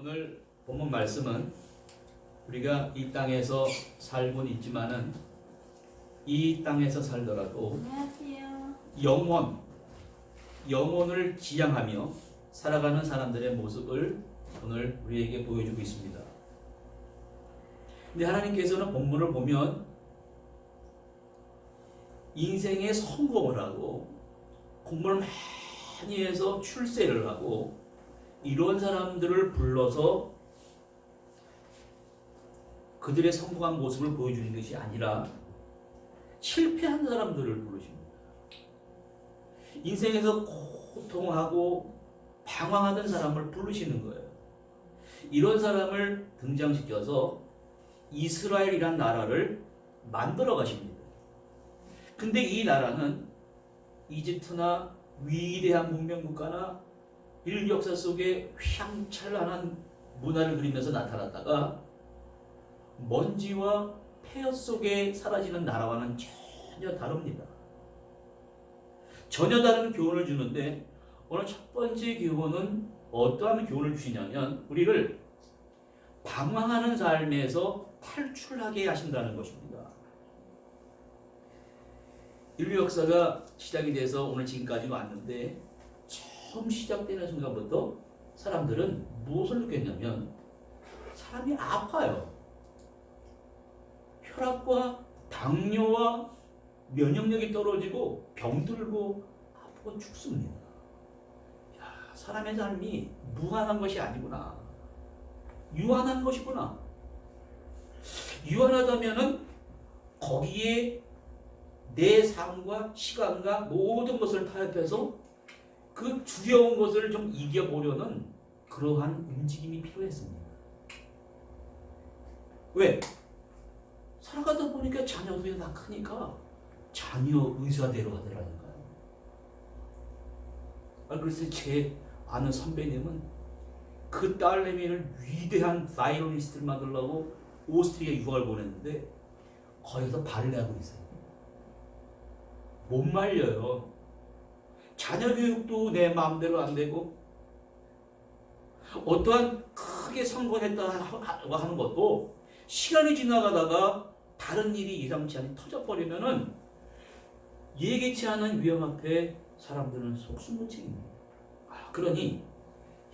오늘 본문 말씀은 우리가 이 땅에서 살고는 있지만은 이 땅에서 살더라도 안녕하세요. 영혼을 지향하며 살아가는 사람들의 모습을 오늘 우리에게 보여주고 있습니다. 근데 하나님께서는 본문을 보면 인생의 성공을 하고 공부를 많이 해서 출세를 하고 이런 사람들을 불러서 그들의 성공한 모습을 보여주는 것이 아니라 실패한 사람들을 부르십니다. 인생에서 고통하고 방황하던 사람을 부르시는 거예요. 이런 사람을 등장시켜서 이스라엘이란 나라를 만들어 가십니다. 근데 이 나라는 이집트나 위대한 문명국가나 인류 역사 속에 휘황찬란한 문화를 그리면서 나타났다가 먼지와 폐허 속에 사라지는 나라와는 전혀 다릅니다. 전혀 다른 교훈을 주는데 오늘 첫 번째 교훈은 어떠한 교훈을 주시냐면 우리를 방황하는 삶에서 탈출하게 하신다는 것입니다. 인류 역사가 시작이 돼서 오늘 지금까지 왔는데 처음 시작되는 순간부터 사람들은 무엇을 느꼈냐면 사람이 아파요. 혈압과 당뇨와 면역력이 떨어지고 병들고 아프고 죽습니다. 야, 사람의 삶이 무한한 것이 아니구나. 유한한 것이구나. 유한하다면은 거기에 내 삶과 시간과 모든 것을 타협해서 그 두려운 것을 좀 이겨보려는 그러한 움직임이 필요했습니다. 왜? 살아가다 보니까 자녀들이 다 크니까 자녀 의사대로 하더라니까요. 그래서 제 아는 선배님은 그 딸내미를 위대한 바이올리니스트를 만들려고 오스트리아 유학을 보냈는데 거기서 발을 하고 있어요. 못 말려요. 자녀 교육도 내 마음대로 안 되고 어떠한 크게 성공했다 하는 것도 시간이 지나가다가 다른 일이 예상치 않게 터져버리면은 예기치 않은 위험 앞에 사람들은 속수무책입니다. 그러니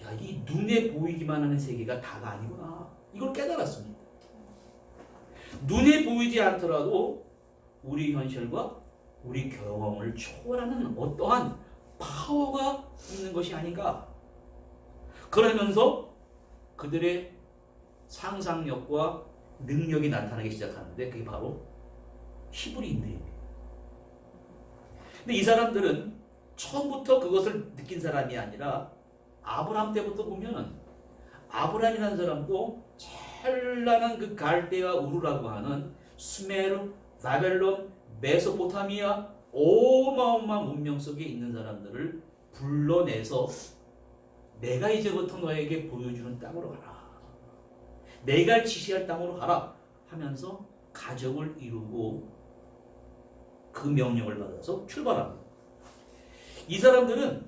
야, 이 눈에 보이기만 하는 세계가 다가 아니구나. 이걸 깨달았습니다. 눈에 보이지 않더라도 우리 현실과 우리 경험을 초월하는 어떠한 파워가 있는 것이 아닌가. 그러면서 그들의 상상력과 능력이 나타나기 시작하는데 그게 바로 히브리인들입니다. 근데 이 사람들은 처음부터 그것을 느낀 사람이 아니라 아브라함 때부터 보면 아브라함이라는 사람도 찬란한 그 갈대아 우르라고 하는 수메르, 바벨론, 메소포타미아 어마어마한 문명 속에 있는 사람들을 불러내서 내가 이제부터 너에게 보여주는 땅으로 가라. 내가 지시할 땅으로 가라 하면서 가정을 이루고 그 명령을 받아서 출발합니다. 이 사람들은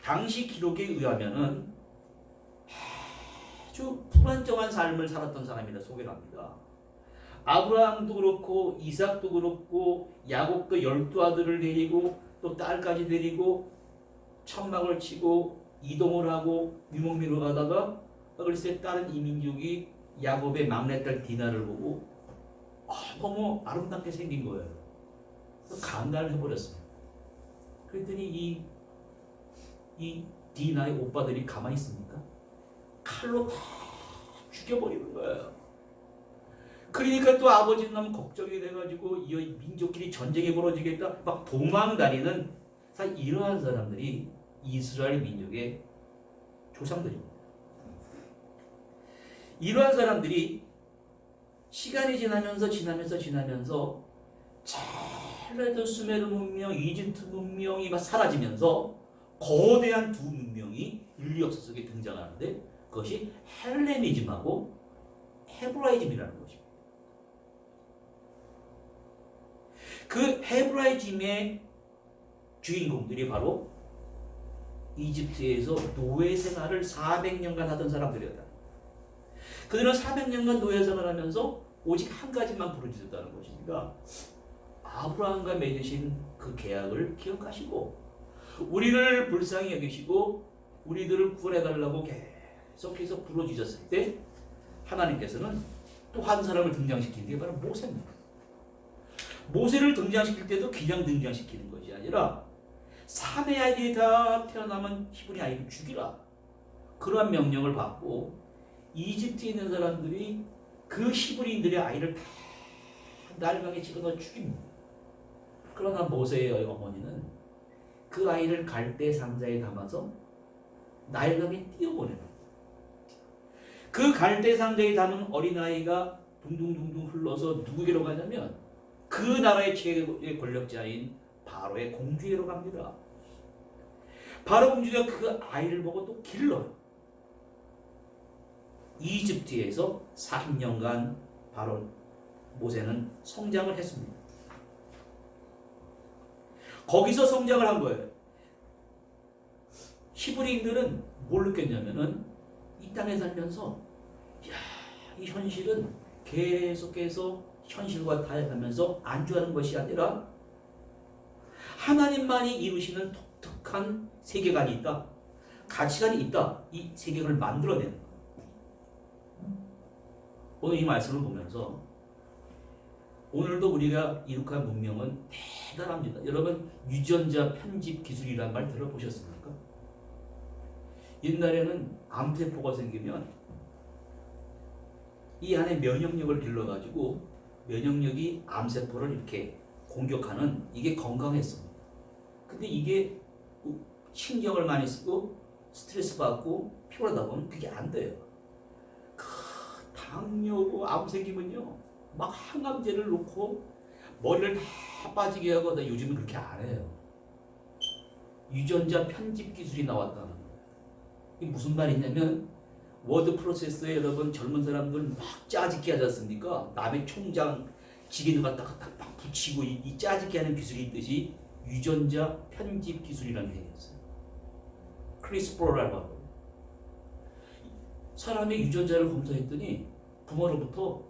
당시 기록에 의하면은 아주 불안정한 삶을 살았던 사람이라 소개를 합니다. 아브라함도 그렇고 이삭도 그렇고 야곱도 12아들을 데리고 또 딸까지 데리고 천막을 치고 이동을 하고 유목민으로 가다가 글쎄 다른 이민족이 야곱의 막내딸 디나를 보고 너무 아름답게 생긴 거예요. 감탄을 해버렸어요. 그랬더니 이 디나의 오빠들이 가만히 있습니까? 칼로 다 죽여버리는 거예요. 그러니까 또 아버지는 너무 걱정이 돼가지고 이 민족끼리 전쟁이 벌어지겠다 막 도망다니는 사실 이러한 사람들이 이스라엘 민족의 조상들입니다. 이러한 사람들이 시간이 지나면서 찬란했던 수메르 문명, 이집트 문명이 막 사라지면서 거대한 두 문명이 인류 역사 속에 등장하는데 그것이 헬레니즘하고 헤브라이즘이라는 것입니다. 그 헤브라이즘의 주인공들이 바로 이집트에서 노예 생활을 400년간 하던 사람들이었다. 그들은 400년간 노예 생활하면서 오직 한 가지만 부르짖었다는 것입니다. 아브라함과 맺으신 그 계약을 기억하시고 우리를 불쌍히 여기시고 우리들을 구원해달라고 계속해서 부르짖었을 때 하나님께서는 또 한 사람을 등장시킨 게 바로 모세입니다. 모세를 등장시킬 때도 그냥 등장시키는 것이 아니라 3의 아이들이 다 태어나면 히브리 아이를 죽이라. 그러한 명령을 받고 이집트에 있는 사람들이 그 히브리인들의 아이를 다 나일강에 집어넣어 죽입니다. 그러나 모세의 어머니는 그 아이를 갈대 상자에 담아서 나일강에 띄워보냅니다. 그 갈대 상자에 담은 어린아이가 둥둥둥둥 흘러서 누구에게로 가냐면 그 나라의 최고의 권력자인 바로의 공주에게로 갑니다. 바로 공주가 그 아이를 보고 또 길러요. 이집트에서 40년간 바로 모세는 성장을 했습니다. 거기서 성장을 한 거예요. 히브리인들은 뭘 느꼈냐면은 이 땅에 살면서 이 현실은 계속해서 현실과 타협하면서 안주하는 것이 아니라 하나님만이 이루시는 독특한 세계관이 있다. 가치관이 있다. 이 세계관을 만들어내는 거예요. 오늘 이 말씀을 보면서 오늘도 우리가 이룩한 문명은 대단합니다. 여러분 유전자 편집 기술이라는 말 들어보셨습니까? 옛날에는 암세포가 생기면 이 안에 면역력을 길러가지고 면역력이 암세포를 이렇게 공격하는 이게 건강했습니다. 근데 이게 신경을 많이 쓰고 스트레스 받고 피곤하다 보면 그게 안 돼요. 당뇨고 암 생기면요 막 항암제를 놓고 머리를 다 빠지게 하고 요즘은 그렇게 안 해요. 유전자 편집 기술이 나왔다는 거예요. 이게 무슨 말이냐면 워드 프로세서에 여러분 젊은 사람들 막 짜집기 하지 않습니까? 남의 총장 지게를 갖다가 딱 붙이고 이 짜집기 하는 기술이 있듯이 유전자 편집 기술이라는 게 있어요. 크리스프로라고 하고 사람의 유전자를 검사했더니 부모로부터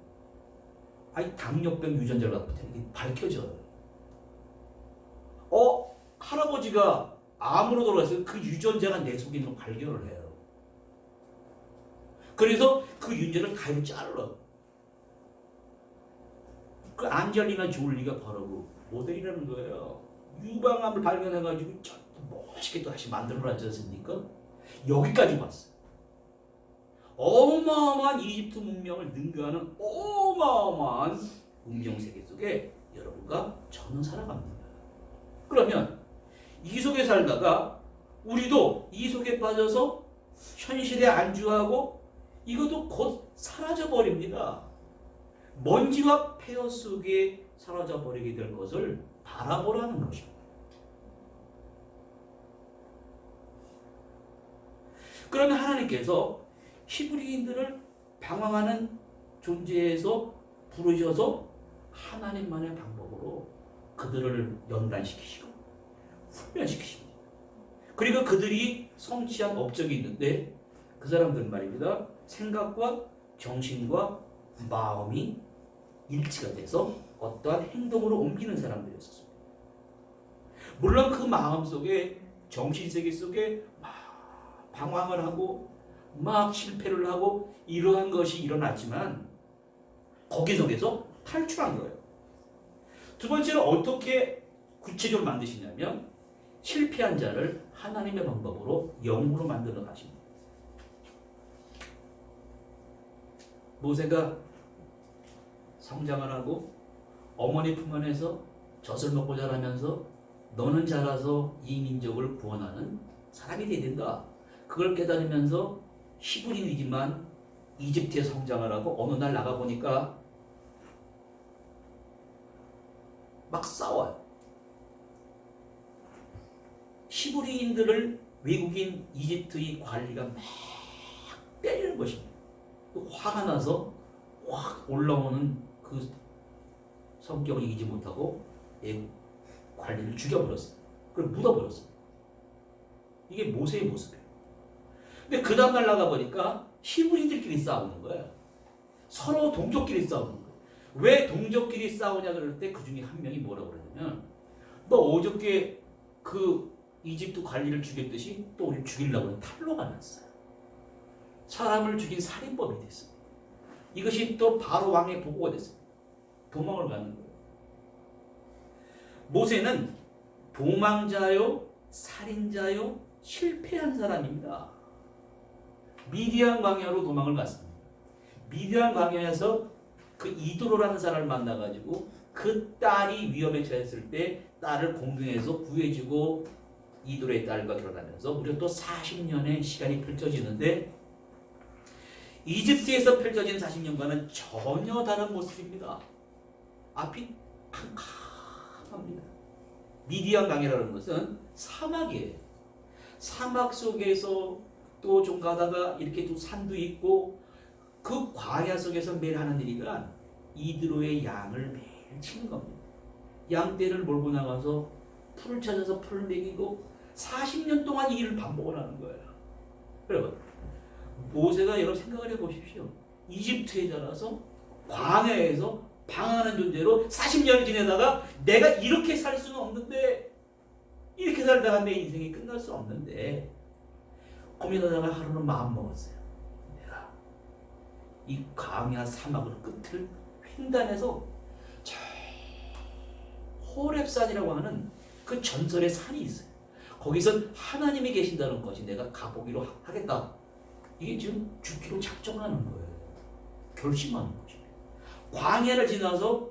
당뇨병 유전자를 갖고 있다는 게 밝혀져요. 할아버지가 암으로 돌아가서 그 유전자가 내 속에 있는 걸 발견을 해요. 그래서 그 유전자를 가위로 잘라. 그 안젤리나 졸리가 바로 그 모델이라는 거예요. 유방암을 발견해가지고 멋있게 또 다시 만들어놨지 않습니까? 여기까지 왔어요. 어마어마한 이집트 문명을 능가하는 어마어마한 문명 세계 속에 여러분과 저는 살아갑니다. 그러면 이 속에 살다가 우리도 이 속에 빠져서 현실에 안주하고 이것도 곧 사라져 버립니다. 먼지와 폐허 속에 사라져 버리게 될 것을 바라보라는 것입니다. 그러면 하나님께서 히브리인들을 방황하는 존재에서 부르셔서 하나님만의 방법으로 그들을 연단시키시고 훈련시키십니다. 그리고 그들이 성취한 업적이 있는데 그 사람들은 말입니다. 생각과 정신과 마음이 일치가 돼서 어떠한 행동으로 옮기는 사람들이었습니다. 물론 그 마음 속에 정신세계 속에 막 방황을 하고 막 실패를 하고 이러한 것이 일어났지만 거기 속에서 탈출한 거예요. 두 번째로 어떻게 구체적으로 만드시냐면 실패한 자를 하나님의 방법으로 영으로 만들어 가십니다. 모세가 성장을 하고 어머니 품 안에서 젖을 먹고 자라면서 너는 자라서 이 민족을 구원하는 사람이 되어야 된다. 그걸 깨달으면서 히브리이지만 이집트에 성장을 하고 어느 날 나가보니까 막 싸워요. 히브리인들을 외국인 이집트의 관리가 막 때리는 것입니다. 화가 나서 확 올라오는 그 성격을 이기지 못하고 관리를 죽여버렸어요. 그걸 묻어버렸어요. 이게 모세의 모습이에요. 근데 그 다음날 나가보니까 히브리들끼리 싸우는 거예요. 서로 동족끼리 싸우는 거예요. 왜 동족끼리 싸우냐 그럴 때 그 중에 한 명이 뭐라고 그러냐면 너 어저께 그 이집트 관리를 죽였듯이 또 우리 죽이려고 하는 탈로가 났어요. 사람을 죽인 살인범이 됐어요. 이것이 또 바로 왕의 보고가 됐어요. 도망을 가는 거예요. 모세는 도망자요, 살인자요, 실패한 사람입니다. 미디안 광야로 도망을 갔습니다. 미디안 광야에서 그 이도로라는 사람을 만나가지고 그 딸이 위험에 처했을 때 딸을 공경해서 구해주고 이도로의 딸과 결혼하면서 무려 또 40년의 시간이 펼쳐지는데 이집트에서 펼쳐진 40년과는 전혀 다른 모습입니다. 앞이 캄캄합니다. 미디안 강이라는 것은 사막이에요. 사막 속에서 또 좀 가다가 이렇게 또 산도 있고 그 광야 속에서 매일 하는 일이란 이드로의 양을 매일 치는 겁니다. 양떼를 몰고 나가서 풀을 찾아서 풀을 먹이고 40년 동안 이 일을 반복을 하는 거예요. 여러분 모세가 여러분 생각을 해보십시오. 이집트에 자라서 광야에서 방황하는 존재로 40년을 지내다가 내가 이렇게 살 수는 없는데 이렇게 살다가 내 인생이 끝날 수 없는데 고민하다가 하루는 마음 먹었어요. 내가 이 광야 사막의 끝을 횡단해서 저 호렙산이라고 하는 그 전설의 산이 있어요. 거기선 하나님이 계신다는 것이 내가 가보기로 하겠다. 이게 지금 죽기로 작정하는 거예요. 결심하는 것입니다. 광야를 지나서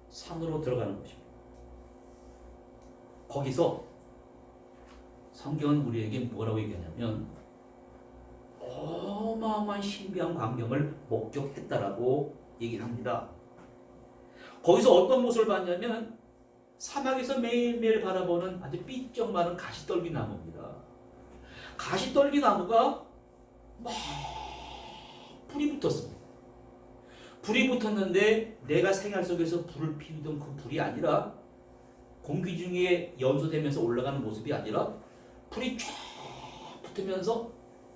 산으로 들어가는 것입니다. 거기서 성경은 우리에게 뭐라고 얘기하냐면 어마어마한 신비한 광경을 목격했다라고 얘기를 합니다. 거기서 어떤 모습을 봤냐면 사막에서 매일매일 바라보는 아주 삐쩍 마른 가시떨기 나무입니다. 가시떨기 나무가 막 불이 붙었습니다. 불이 붙었는데 내가 생활 속에서 불을 피우던 그 불이 아니라 공기 중에 연소되면서 올라가는 모습이 아니라 불이 쫙 붙으면서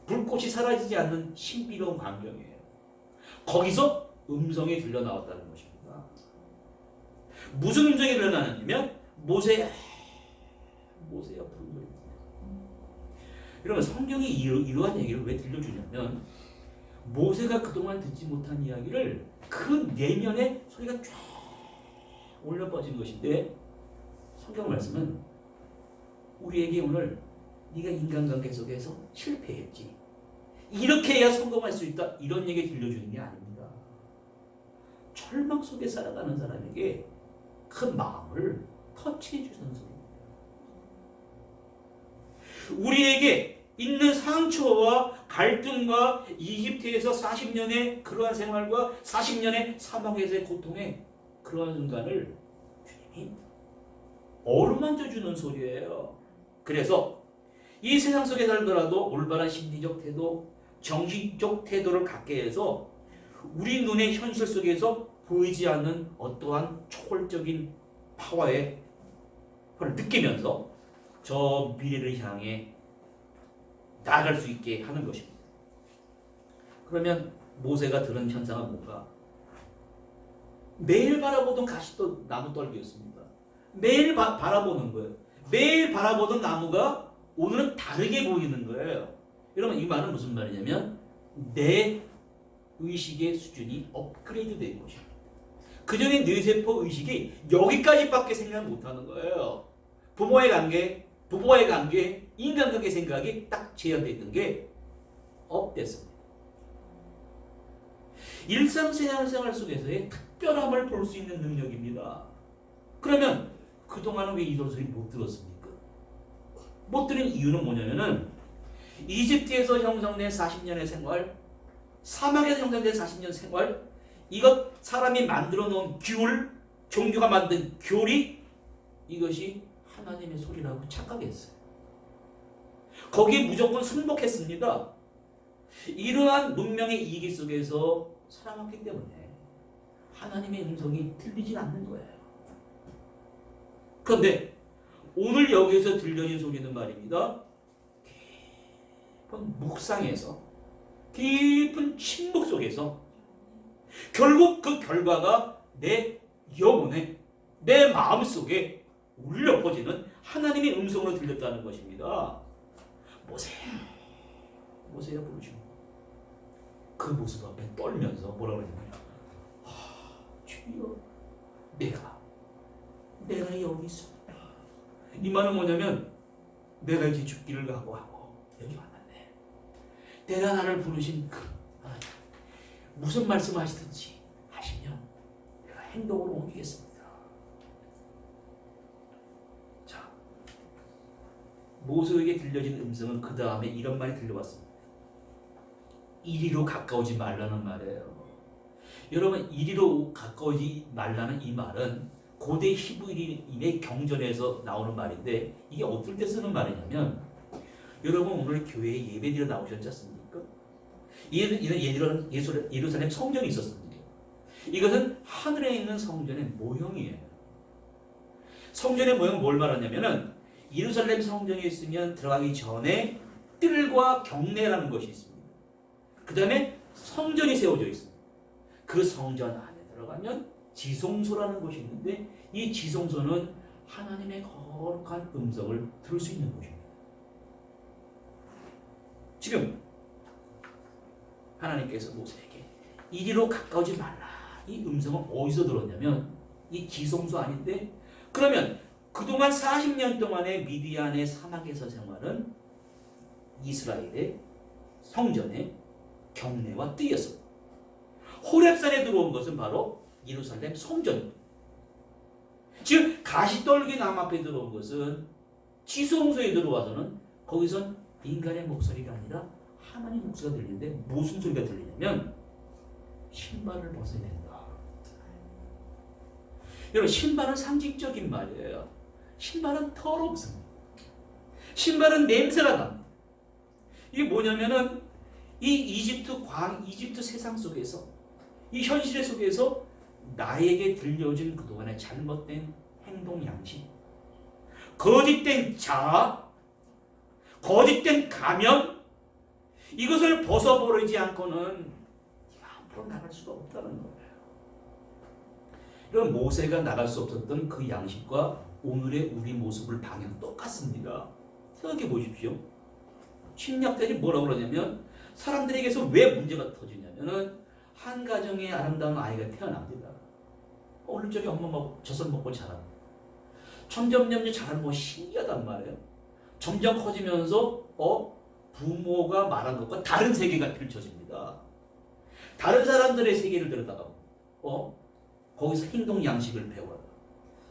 불꽃이 사라지지 않는 신비로운 광경이에요. 거기서 음성이 들려 나왔다는 것입니다. 무슨 음성이 들려 나왔냐면 모세야 부른 소리입니다. 여러분 성경이 이러한 얘기를 왜 들려주냐면 모세가 그동안 듣지 못한 이야기를 그 내면에 소리가 쫙 올려 퍼진 것인데 성경 말씀은 우리에게 오늘 네가 인간관계 속에서 실패했지. 이렇게 해야 성공할 수 있다. 이런 얘기 들려주는 게 아닙니다. 절망 속에 살아가는 사람에게 그 마음을 터치해 주는 소리입니다. 우리에게 있는 상처와 갈등과 이집트에서 40년의 그러한 생활과 40년의 사막에서의 고통의 그러한 순간을 주님이 어루만져 주는 소리예요. 그래서 이 세상 속에 살더라도 올바른 심리적 태도, 정신적 태도를 갖게 해서 우리 눈의 현실 속에서 보이지 않는 어떠한 초월적인 파워의 걸 느끼면서 저 미래를 향해 나아갈 수 있게 하는 것입니다. 그러면 모세가 들은 현상은 뭔가? 매일 바라보던 가시도 나무 떨기였습니다. 매일 바라보는 거예요. 매일 바라보던 나무가 오늘은 다르게 보이는 거예요. 여러분 이 말은 무슨 말이냐면 내 의식의 수준이 업그레이드 된 것입니다. 그전에 뇌세포 의식이 여기까지밖에 생각 못하는 거예요. 부모의 관계, 부부와의 관계, 인간관계 생각이 딱 제한되어 있던 게 업됐습니다. 일상생활 속에서의 특별함을 볼 수 있는 능력입니다. 그러면 그동안은 왜 이런 소리 못 들었습니까? 못 들은 이유는 뭐냐면은 이집트에서 형성된 40년의 생활, 사막에서 형성된 40년 생활, 이것 사람이 만들어 놓은 귤, 종교가 만든 교리, 이것이 하나님의 소리라고 착각했어요. 거기에 무조건 승복했습니다. 이러한 문명의 이기 속에서 살아왔기 때문에 하나님의 음성이 들리지 않는 거예요. 그런데 오늘 여기에서 들려진 소리는 말입니다. 깊은 묵상에서 깊은 침묵 속에서 결국 그 결과가 내 영혼에 내 마음속에 울려 퍼지는 하나님의 음성으로 들렸다는 것입니다. 모세야 부르시고 그 모습 앞에 떨면서 뭐라고 그러냐면 주여 내가 여기 있습니다. 이 말은 뭐냐면 내가 이제 죽기를 각오하고 여기 왔는데 내가 나를 부르신 그 무슨 말씀하시든지 하시면 내가 행동으로 옮기겠습니다. 자, 모세에게 들려진 음성은 그 다음에 이런 말이 들려왔습니다. 이리로 가까우지 말라는 말이에요. 여러분, 이리로 가까우지 말라는 이 말은 고대 히브리인의 경전에서 나오는 말인데 이게 어떨 때 쓰는 말이냐면 여러분 오늘 교회에 예배드려 나오셨지 않습니까? 예루살렘 성전이 있었습니다. 이것은 하늘에 있는 성전의 모형이에요. 성전의 모형은 뭘 말하냐면은 예루살렘 성전에 있으면 들어가기 전에 뜰과 경내라는 것이 있습니다. 그 다음에 성전이 세워져 있습니다. 그 성전 안에 들어가면 지성소라는 곳이 있는데 이 지성소는 하나님의 거룩한 음성을 들을 수 있는 곳입니다. 지금 하나님께서 모세에게 이리로 가까우지 말라. 이 음성은 어디서 들었냐면 이 지성소 아닌데 그러면 그동안 40년 동안의 미디안의 사막에서 생활은 이스라엘의 성전의 경내와 뜰이었습니다. 호렙산에 들어온 것은 바로 예루살렘 성전입니다. 지금 가시떨기 남 앞에 들어온 것은 지성소에 들어와서는 거기선 인간의 목소리가 아니라 하나님의 목소리가 들리는데 무슨 소리가 들리냐면 신발을 벗어야 된다. 여러분 신발은 상징적인 말이에요. 신발은 더럽습니다. 신발은 냄새가 납니다. 이게 뭐냐면은 이 이집트 세상 속에서 이 현실 속에서 나에게 들려진 그동안의 잘못된 행동 양식, 거짓된 자아, 거짓된 가면 이것을 벗어버리지 않고는 앞으로 나갈 수가 없다는 거예요. 이런 모세가 나갈 수 없었던 그 양식과 오늘의 우리 모습을 방향 똑같습니다. 생각해 보십시오. 신약들이 뭐라고 그러냐면 사람들에게서 왜 문제가 터지냐면은 한 가정에 아름다운 아이가 태어납니다. 어릴 적에 엄마 젖을 먹고 자랍니다. 점점 자라는 거 신기하단 말이에요. 점점 커지면서 부모가 말한 것과 다른 세계가 펼쳐집니다. 다른 사람들의 세계를 들여다가 거기서 행동 양식을 배워요.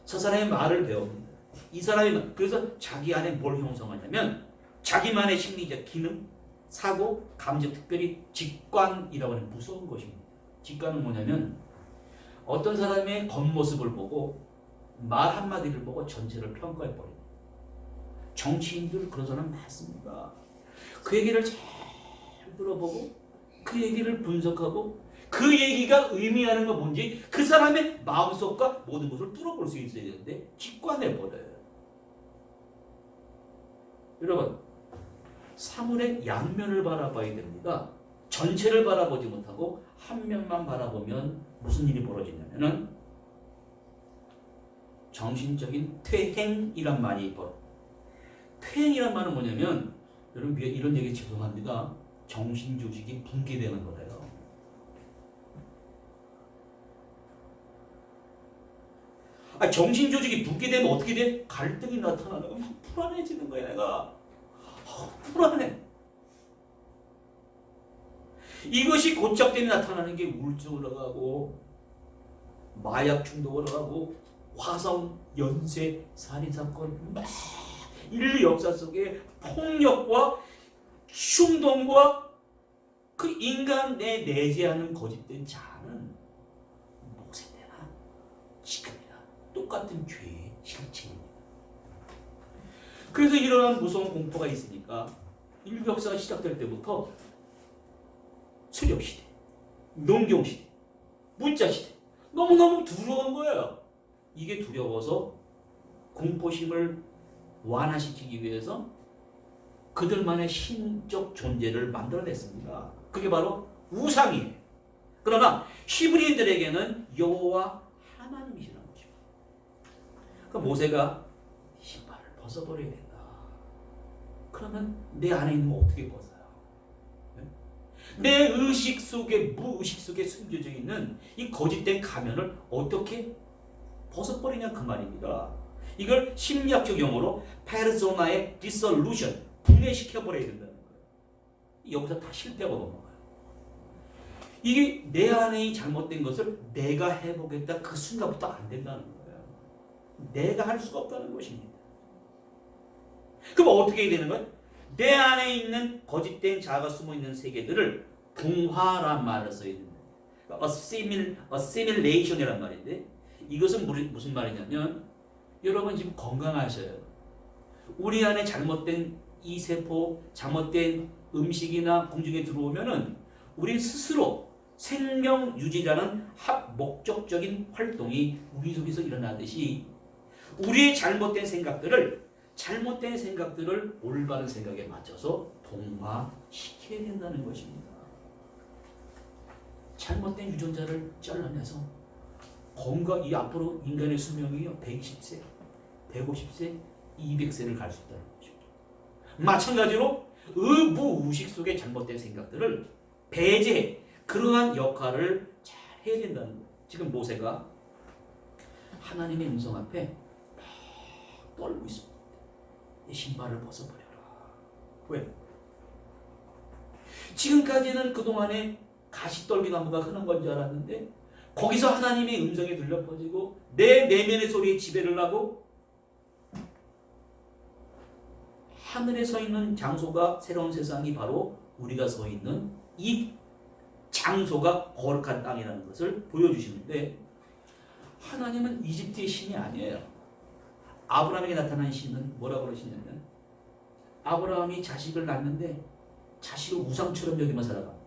저 사람의 말을 배웁니다. 이 사람이 그래서 자기 안에 뭘 형성하냐면 자기만의 심리적 기능, 사고, 감정, 특별히 직관이라고 하는 무서운 것입니다. 직관은 뭐냐면 어떤 사람의 겉모습을 보고 말 한마디를 보고 전체를 평가해버립니다. 정치인들 그런 사람 많습니다. 그 얘기를 잘 들어보고 그 얘기를 분석하고 그 얘기가 의미하는 건 뭔지 그 사람의 마음속과 모든 것을 뚫어볼 수 있어야 되는데 직관해버려요. 여러분 사물의 양면을 바라봐야 됩니다. 전체를 바라보지 못하고 한 면만 바라보면 무슨 일이 벌어지냐면은 정신적인 퇴행이란 말이 벌어요. 퇴행이란 말은 뭐냐면 여러분 이런 얘기 죄송합니다. 정신 조직이 붕괴되는 거예요. 정신 조직이 붕괴되면 어떻게 돼? 갈등이 나타나는 거야. 불안해지는 거야 내가. 불안해. 이것이 고착되면 나타나는 게 우울증 올라가고 마약 중독 올라가고 화성, 연쇄, 살인사건 막 인류 역사 속에 폭력과 충동과 그 인간에 내재하는 거짓된 자아는 모세나 지금이나 똑같은 죄의 실체입니다. 그래서 이러한 무서운 공포가 있으니까 인류 역사가 시작될 때부터 수렵시대, 농경시대, 문자시대 너무너무 두려운 거예요. 이게 두려워서 공포심을 완화시키기 위해서 그들만의 신적 존재를 만들어냈습니다. 그게 바로 우상이에요. 그러나 히브리인들에게는 여호와 하나님이시라는 거죠. 그 모세가 신발을 벗어버려야 된다. 그러면 내 안에 있는 거 어떻게 벗어요? 내 의식 속에, 무의식 속에 숨겨져 있는 이 거짓된 가면을 어떻게 벗어버리냐 그 말입니다. 이걸 심리학적 용어로 페르소나의 디솔루션, 분해시켜버려야 된다는 거예요. 여기서 다 실패가 넘어가요. 이게 내 안에 이 잘못된 것을 내가 해보겠다 그 순간부터 안 된다는 거예요. 내가 할 수가 없다는 것입니다. 그럼 어떻게 해야 되는 거예요? 내 안에 있는 거짓된 자아가 숨어있는 세계들을 동화란 말을 써야 된다. assimilation이란 말인데 이것은 무슨 말이냐면 여러분 지금 건강하셔요. 우리 안에 잘못된 이 세포, 잘못된 음식이나 공중에 들어오면은 우리 스스로 생명 유지라는 목적적인 활동이 우리 속에서 일어나듯이 우리의 잘못된 생각들을 올바른 생각에 맞춰서 동화시켜야 된다는 것입니다. 잘못된 유전자를 잘라내서 이 앞으로 인간의 수명이 120세, 150세, 200세를 갈 수 있다는 것입니다. 마찬가지로 무의식 속의 잘못된 생각들을 배제해 그러한 역할을 잘 해야 된다는 거예요. 지금 모세가 하나님의 음성 앞에 막 떨고 있습니다. 내 신발을 벗어버려라. 왜? 지금까지는 그동안에 가시떨기나무가 흔한 건 줄 알았는데 거기서 하나님의 음성이 들려 퍼지고 내 내면의 소리에 지배를 하고 하늘에 서 있는 장소가 새로운 세상이 바로 우리가 서 있는 이 장소가 거룩한 땅이라는 것을 보여주시는데 하나님은 이집트의 신이 아니에요. 아브라함에게 나타난 신은 뭐라고 그러시냐면 아브라함이 자식을 낳는데 자식을 우상처럼 여기만 살아갑니다.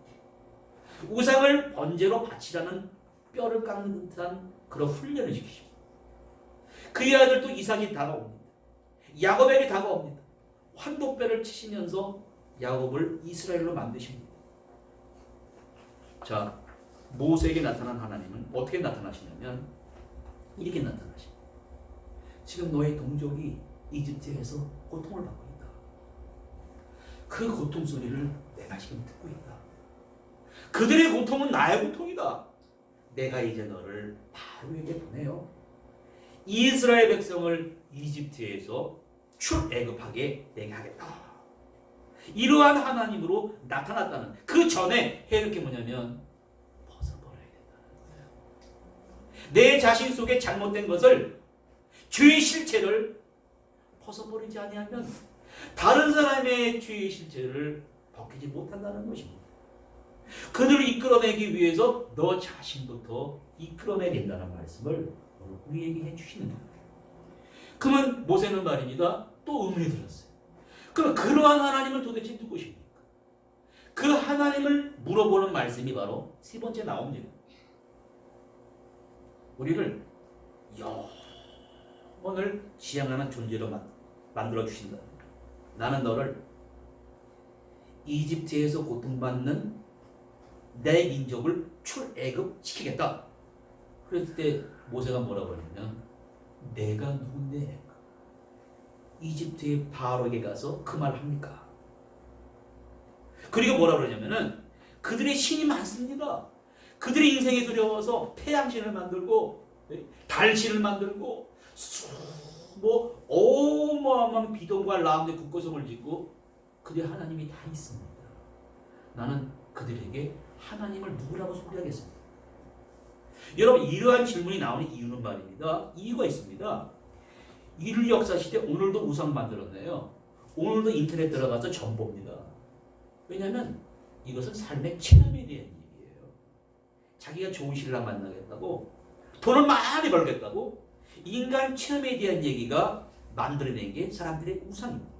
우상을 번제로 바치라는 뼈를 깎는 듯한 그런 훈련을 시키십니다. 그의 아들도 이삭이 다가옵니다. 야곱에게 다가옵니다. 환도뼈를 치시면서 야곱을 이스라엘로 만드십니다. 자, 모세에게 나타난 하나님은 어떻게 나타나시냐면 이렇게 나타나십니다. 지금 너의 동족이 이집트에서 고통을 받고 있다. 그 고통 소리를 내가 지금 듣고 있다. 그들의 고통은 나의 고통이다. 내가 이제 너를 바로에게 보내요. 이스라엘 백성을 이집트에서 출애굽하게 내게 하겠다. 이러한 하나님으로 나타났다는 그 전에 해야 될 게 뭐냐면 벗어버려야 된다는 거예요. 내 자신 속에 잘못된 것을 죄의 실체를 벗어버리지 아니하면 다른 사람의 죄의 실체를 벗기지 못한다는 것입니다. 그들을 이끌어내기 위해서 너 자신부터 이끌어내야 된다는 말씀을 우리에게 해주시는 거예요. 그러면 모세는 말입니다. 또 의문이 들었어요. 그럼 그러한 하나님은 도대체 누구십니까? 그 하나님을 물어보는 말씀이 바로 세 번째 나옵니다. 우리를 영원을 지향하는 존재로 만들어 주신다. 나는 너를 이집트에서 고통받는 내 민족을 출애굽시키겠다. 그랬을 때 모세가 뭐라고 하냐면 내가 누군데 이집트의 바로에게 가서 그 말을 합니까? 그리고 뭐라고 그러냐면은 그들의 신이 많습니다. 그들의 인생에 두려워서 태양신을 만들고 달신을 만들고 어마어마한 비동과 라운드 국고성을 짓고 그들의 하나님이 다 있습니다. 나는 그들에게 하나님을 누구라고 소개하겠습니다. 여러분 이러한 질문이 나오는 이유는 말입니다. 이유가 있습니다. 인류 역사 시대 오늘도 우상 만들었네요. 오늘도 인터넷 들어가서 정보입니다. 왜냐하면 이것은 삶의 체험에 대한 얘기예요. 자기가 좋은 신랑 만나겠다고 돈을 많이 벌겠다고 인간 체험에 대한 얘기가 만들어낸 게 사람들의 우상입니다.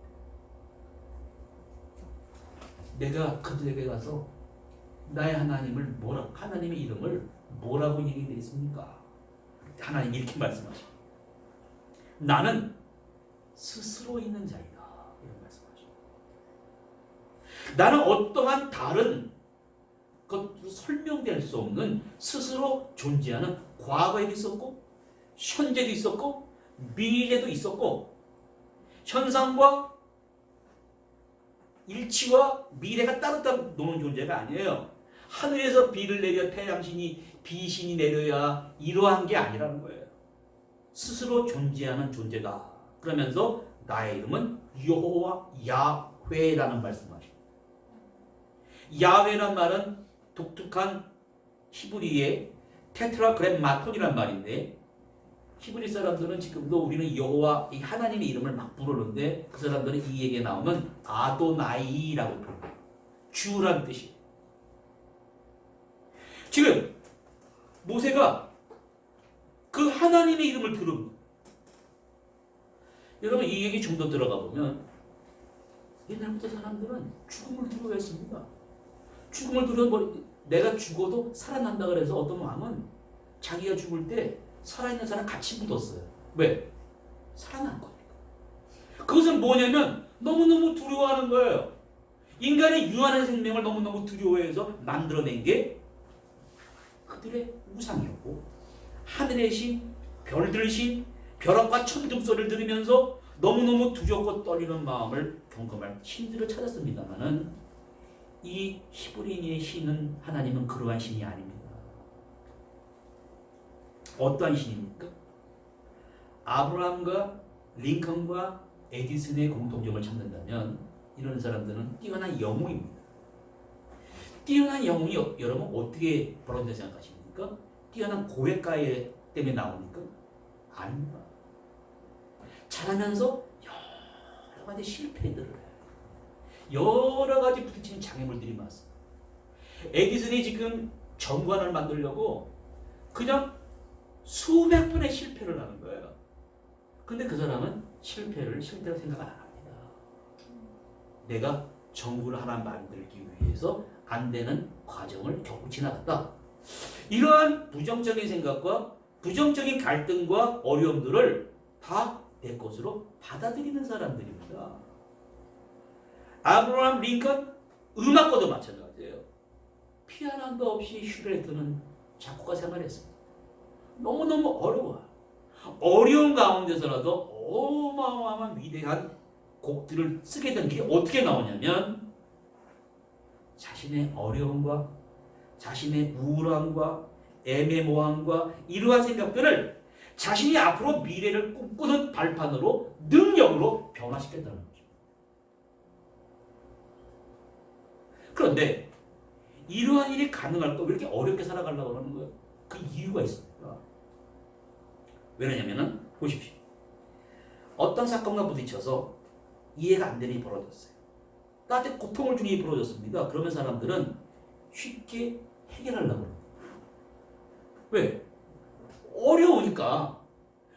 내가 그들에게 가서 나의 하나님의 이름을 뭐라고 얘기했습니까? 하나님 이렇게 말씀하십니다. 나는 스스로 있는 자이다. 이런 말씀하죠. 나는 어떠한 다른 것으로 설명될 수 없는 스스로 존재하는 과거에도 있었고 현재도 있었고 미래도 있었고 현상과 일치와 미래가 따로따로 노는 존재가 아니에요. 하늘에서 비를 내려 태양신이 비신이 내려야 이러한 게 아니라는 거예요. 스스로 존재하는 존재다. 그러면서 나의 이름은 여호와 야훼라는 말씀하시고, 야훼란 말은 독특한 히브리의 테트라그램마톤이란 말인데, 히브리 사람들은 지금도 우리는 여호와 이 하나님의 이름을 막 부르는데 그 사람들은 이 얘기에 나오면 아도나이라고 부릅니다. 주란 뜻이에요. 지금 모세가 그 하나님의 이름을 들은, 여러분 이 얘기 좀 더 들어가 보면 옛날부터 사람들은 죽음을 두려워했습니다. 죽음을 두려워, 내가 죽어도 살아난다 그래서 어떤 왕은 자기가 죽을 때 살아있는 사람 같이 묻었어요. 왜? 살아난 거니까. 그것은 뭐냐면 너무너무 두려워하는 거예요. 인간의 유한한 생명을 너무너무 두려워해서 만들어낸 게 그들의 우상이었고, 하늘의 신, 별들 신, 벼락과 천둥 소리를 들으면서 너무너무 두렵고 떨리는 마음을 경험할 신들을 찾았습니다마는 이 히브리인의 신은, 하나님은 그러한 신이 아닙니다. 어떠한 신입니까? 아브라함과 링컨과 에디슨의 공통점을 찾는다면 이런 사람들은 뛰어난 영웅입니다. 뛰어난 영웅이 여러분 어떻게 벌어진다고 생각하십니까? 뛰어난 고액가에 때문에 나옵니까? 아닙니다. 자라면서 여러 가지 실패들을 해요. 여러 가지 부딪히는 장애물들이 많습니다. 에디슨이 지금 전관을 만들려고 그냥 수백 번의 실패를 하는 거예요. 근데 그 사람은 실패로 생각 안 합니다. 내가 전구를 하나 만들기 위해서 안 되는 과정을 겪고 지나갔다. 이러한 부정적인 생각과 부정적인 갈등과 어려움들을 다 내 것으로 받아들이는 사람들입니다. 아브라함 링컨, 음악과도 마찬가지예요. 피아노도 없이 슈레트는 작곡가 생활했습니다. 너무너무 어려워요. 어려운 가운데서라도 어마어마한 위대한 곡들을 쓰게 된 게 어떻게 나오냐면 자신의 어려움과 자신의 우울함과 애매모함과 이러한 생각들을 자신이 앞으로 미래를 꿈꾸는 발판으로, 능력으로 변화시켰다는 거죠. 그런데 이러한 일이 가능할까? 왜 이렇게 어렵게 살아가려고 하는 거예요? 그 이유가 있습니다. 왜냐면은 보십시오. 어떤 사건과 부딪혀서 이해가 안 되는 일이 벌어졌어요. 나한테 고통을 주는 일이 벌어졌습니다. 그러면 사람들은 쉽게 해결하려고 합니다. 왜? 어려우니까.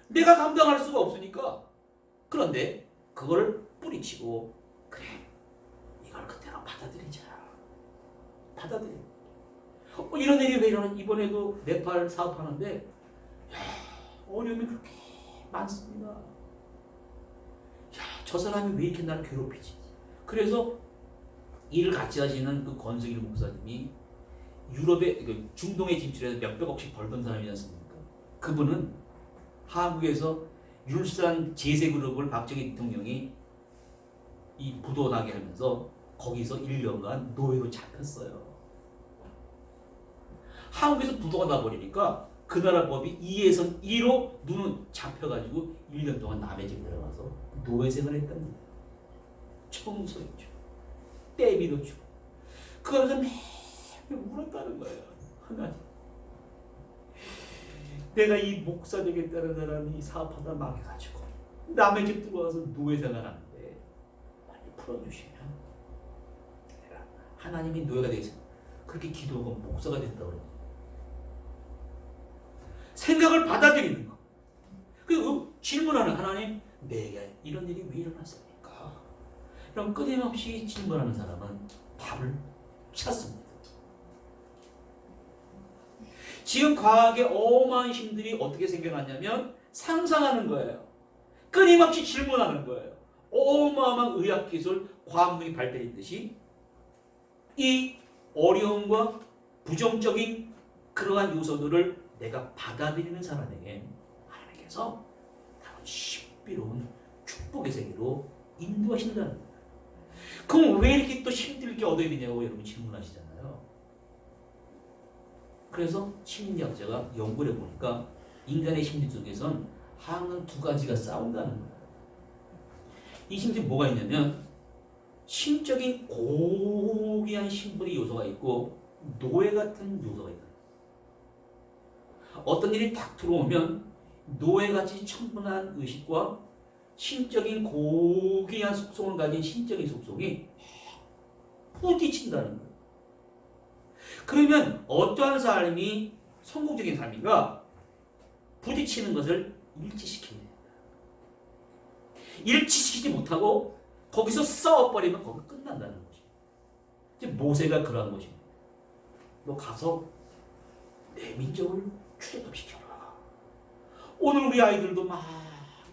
내가 감당할 수가 없으니까. 그런데 그걸 뿌리치고, 그래, 이걸 그대로 받아들이자. 받아들여. 이런 일이 왜 일어나? 이번에도 네팔 사업하는데 어려움이 그렇게 많습니다. 저 사람이 왜 이렇게 나를 괴롭히지? 그래서 일을 같이 하시는 그 권승일 목사님이 유럽에, 중동에 진출해서 몇백억씩 벌던 사람이지 않습니까? 그분은 한국에서 율산 제세그룹을 박정희 대통령이 이 부도나게 하면서 거기서 1년간 노예로 잡혔어요. 한국에서 부도가 나버리니까 그 나라 법이 2에서 2로 눈은 잡혀가지고 1년 동안 남의 집에 들어가서 노예 생활했답니다. 청소해 주고 떼비도 주고 그러면서 매일 울었다는 거예요. 하나님, 내가 이 목사 되겠다는 사람이 사업하다 망해가지고 남의 집 들어와서 노예 생활하는데 빨리 풀어주시면 내가 하나님이 노예가 되겠습니다. 그렇게 기도하고 목사가 된다고 그래요. 생각을 받아들이는 거. 그리고 질문하는, 하나님, 내게 이런 일이 왜 일어났습니까? 그럼 끊임없이 질문하는 사람은 답을 찾습니다. 지금 과학의 어마어마한 힘들이 어떻게 생겨났냐면 상상하는 거예요. 끊임없이 질문하는 거예요. 어마어마한 의학기술, 과학력이 발달했듯이 이 어려움과 부정적인 그러한 요소들을 내가 받아들이는 사람에게 하나님께서 다른 신비로운 축복의 세계로 인도하신다는 거예요. 그럼 왜 이렇게 또 힘들게 얻어야 되냐고 여러분 질문하시잖아요. 그래서 심리학자가 연구를 해보니까 인간의 심리 속에선 항상 두 가지가 싸운다는 거예요. 이 심리에 뭐가 있냐면 심적인 고귀한 신분의 요소가 있고 노예 같은 요소가 있다. 어떤 일이 딱 들어오면 노예같이 천분한 의식과 심적인 고귀한 속성을 가진 신적인 속성이 부딪힌다는 거예요. 그러면 어떠한 삶이 성공적인 삶인가? 부딪히는 것을 일치시키는 거예요. 일치시키지 못하고 거기서 싸워버리면 거기 끝난다는 거죠. 이제 모세가 그러한 것입니다. 너 가서 내 민족을 출애굽시켜라. 오늘 우리 아이들도 막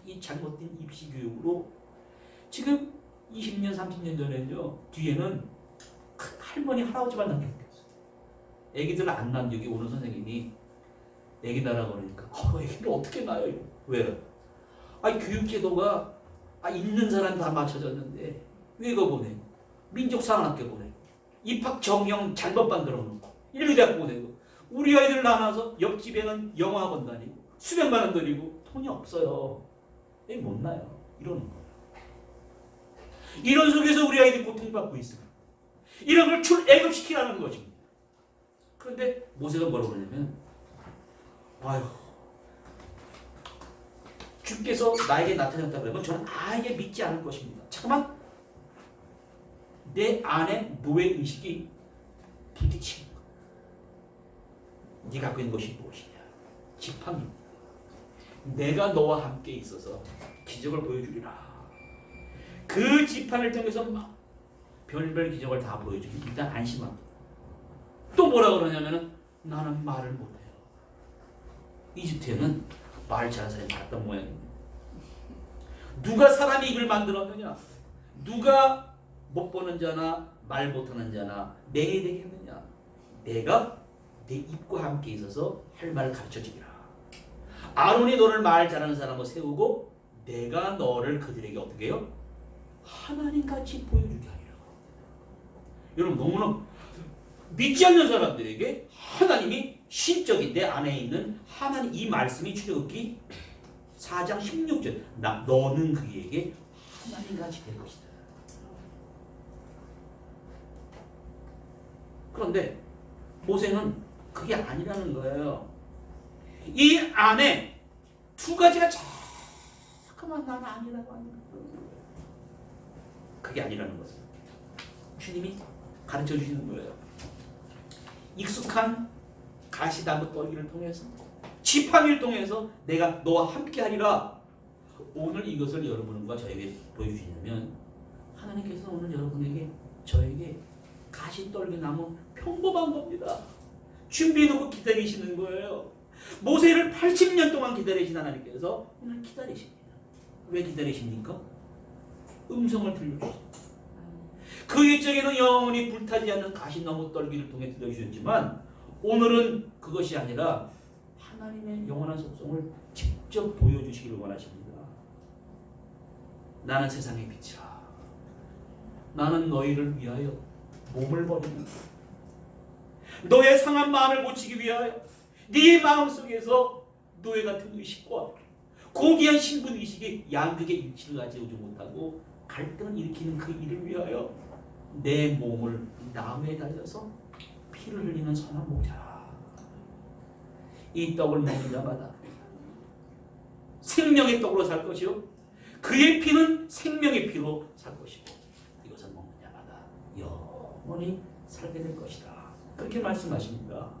이 잘못된 입시 교육으로 지금 20년, 30년 전에는요, 뒤에는 큰 할머니, 할아버지만 남겨있어요. 애기들 안 난 여기 오는 선생님이 애기 낳으라고 그러니까 애기를 어떻게 낳아요? 왜요? 교육제도가 있는 사람 다 맞춰졌는데 왜 이거 보내? 민족사관학교 보내. 입학 정형 잘못 만들어 놓고 인류대학 보내고 우리 아이들 낳아서 옆집에는 영어학원 다니고 수백만 원 들이고 돈이 없어요. 못 나요. 이러는 거예요. 이런 속에서 우리 아이들이 고통받고 있어요. 이런 걸 출애굽시키라는 것입니다. 그런데 모세가 뭐라고 그러냐면 주께서 나에게 나타났다 그러면 저는 아예 믿지 않을 것입니다. 잠깐만. 내 안에 노예의식이 부딪히는 거야. 네가 갖고 있는 것이 무엇이냐? 지팡이입니다. 내가 너와 함께 있어서 기적을 보여주리라. 그 지팡이를 통해서 막 별별 기적을 다 보여주기 일단 안심합니다. 또 뭐라 그러냐면은 나는 말을 못해요. 이집트에는 말 잘하는 사람이 많았던 모양입니다. 누가 사람의 입을 만들었느냐? 누가 못 보는 자나 말 못하는 자나 맹인되게 했느냐? 내가 내 입과 함께 있어서 할 말을 가르쳐주기라. 아론이 너를 말 잘하는 사람을 세우고 내가 너를 그들에게 어떻게 해요? 하나님같이 보여주게 하리라. 여러분 너무나 믿지 않는 사람들에게 하나님이 신적인 내 안에 있는 하나님 이 말씀이 출애굽기 4장 16절 너는 그에게 하나님같이 될 것이다. 그런데 모세는 그게 아니라는 거예요. 이 안에 두 가지가 자꾸만 나는 아니라고 하는 거예요. 그게 아니라는 것을 주님이 가르쳐 주시는 거예요. 익숙한 가시나무 떨기를 통해서 지팡이를 통해서 내가 너와 함께 하리라. 오늘 이것을 여러분과 저에게 보여주시냐면 하나님께서 오늘 여러분에게 저에게 가시떨기나무 평범한 겁니다. 준비해놓고 기다리시는 거예요. 모세를 80년 동안 기다리신 하나님께서 오늘 기다리십니다. 왜 기다리십니까? 음성을 들려주십니다. 그 옛적에는 영원히 불타지 않는 가시나무 떨기를 통해 들려주셨지만 오늘은 그것이 아니라 하나님의 영원한 속성을 직접 보여주시기를 원하십니다. 나는 세상의 빛이라. 나는 너희를 위하여 몸을 버린다. 너의 상한 마음을 고치기 위하여 네 마음속에서 노예 같은 의식과 고귀한 신분 의식이 양극의 일치를 가지지 못하고 갈등을 일으키는 그 일을 위하여 내 몸을 나무에 달려서 피를 흘리는 선한 목자라. 이 떡을 먹는 자마다 생명의 떡으로 살 것이요 그의 피는 생명의 피로 살 것이고 이것을 먹는 자마다 영원히 살게 될 것이다. 그렇게 말씀하십니다.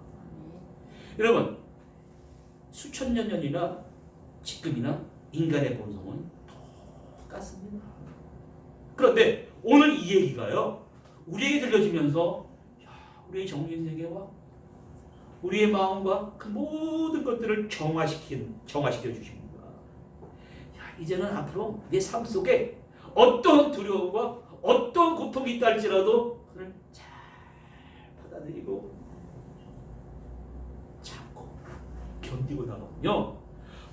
여러분 수천 년 전이나 지금이나 인간의 본성은 똑같습니다. 그런데 오늘 이 얘기가요 우리에게 들려지면서 우리의 정신세계와 우리의 마음과 그 모든 것들을 정화시켜 주십니다. 이제는 앞으로 내 삶 속에 어떤 두려움과 어떤 고통이 있다 할지라도 그걸 잘 받아들이고 참고 견디고 나가면요,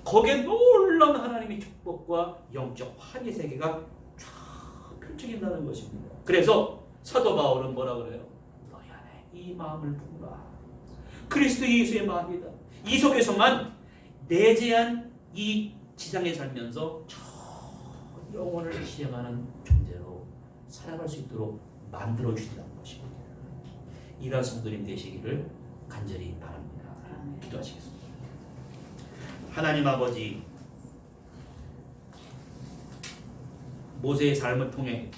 거기에 놀라운 하나님의 축복과 영적 환희 세계가 쫙 펼쳐진다는 것입니다. 그래서 사도 바울은 뭐라 그래요? 너희 안에 이 마음을 품으라. 그리스도 예수의 마음이다. 이 속에서만 내재한 이 지상에 살면서 저 영혼을 시행하는 존재로 살아갈 수 있도록 만들어 주신다는 것입니다. 이러한 성도님 되시기를 간절히 바랍니다. 기도하시겠습니다. 하나님 아버지, 모세의 삶을 통해